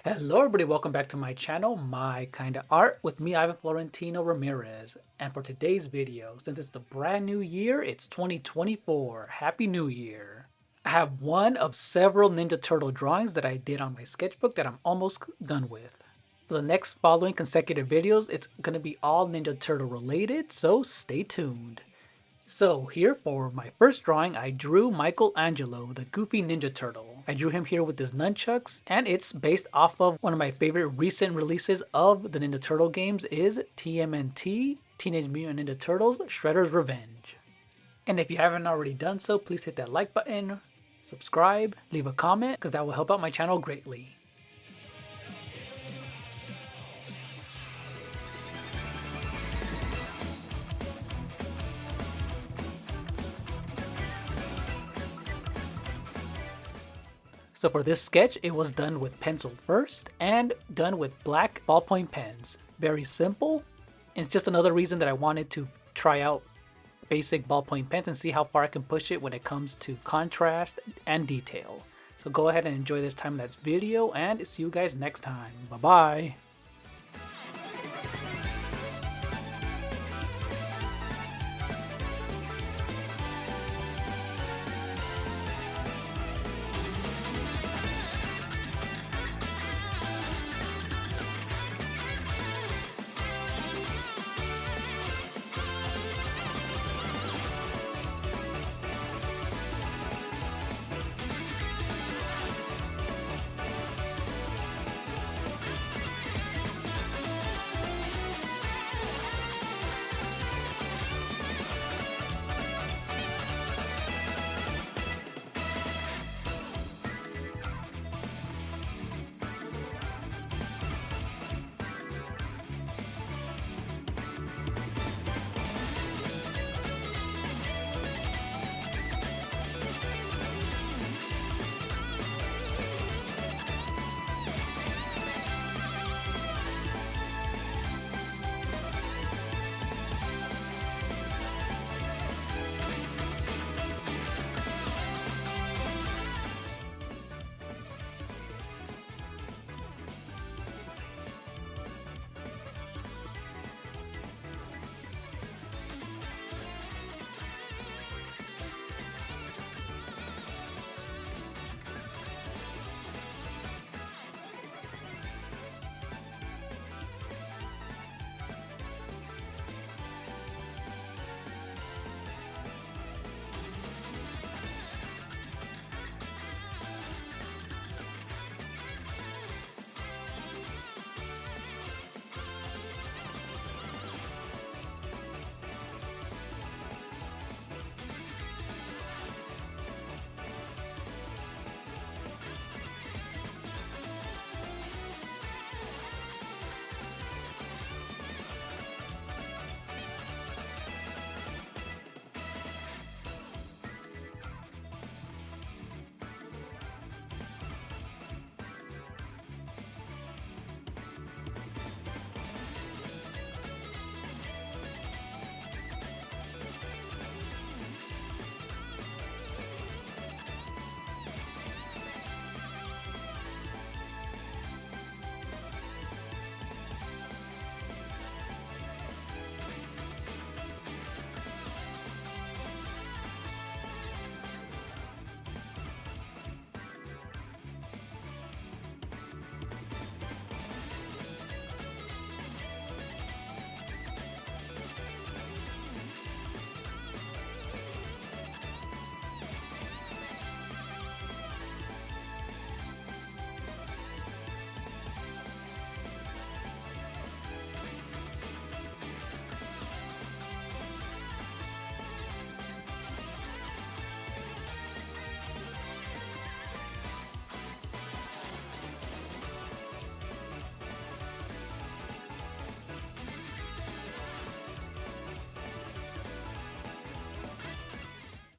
Hello everybody, welcome back to my channel, My Kinda Art, with me, Ivan Florentino Ramirez. And for today's video, since it's the brand new year, it's 2024. Happy New Year. I have one of several Ninja Turtle drawings that I did on my sketchbook that I'm almost done with. For the next following consecutive videos, it's going to be all Ninja Turtle related, so stay tuned. So here for my first drawing, I drew Michelangelo, the goofy Ninja Turtle. I drew him here with his nunchucks, and it's based off of one of my favorite recent releases of the Ninja Turtle games is TMNT, Teenage Mutant Ninja Turtles, Shredder's Revenge. And if you haven't already done so, please hit that like button, subscribe, leave a comment, because that will help out my channel greatly. So for this sketch, it was done with pencil first and done with black ballpoint pens. Very simple. And it's just another reason that I wanted to try out basic ballpoint pens and see how far I can push it when it comes to contrast and detail. So go ahead and enjoy this time-lapse video and see you guys next time. Bye-bye.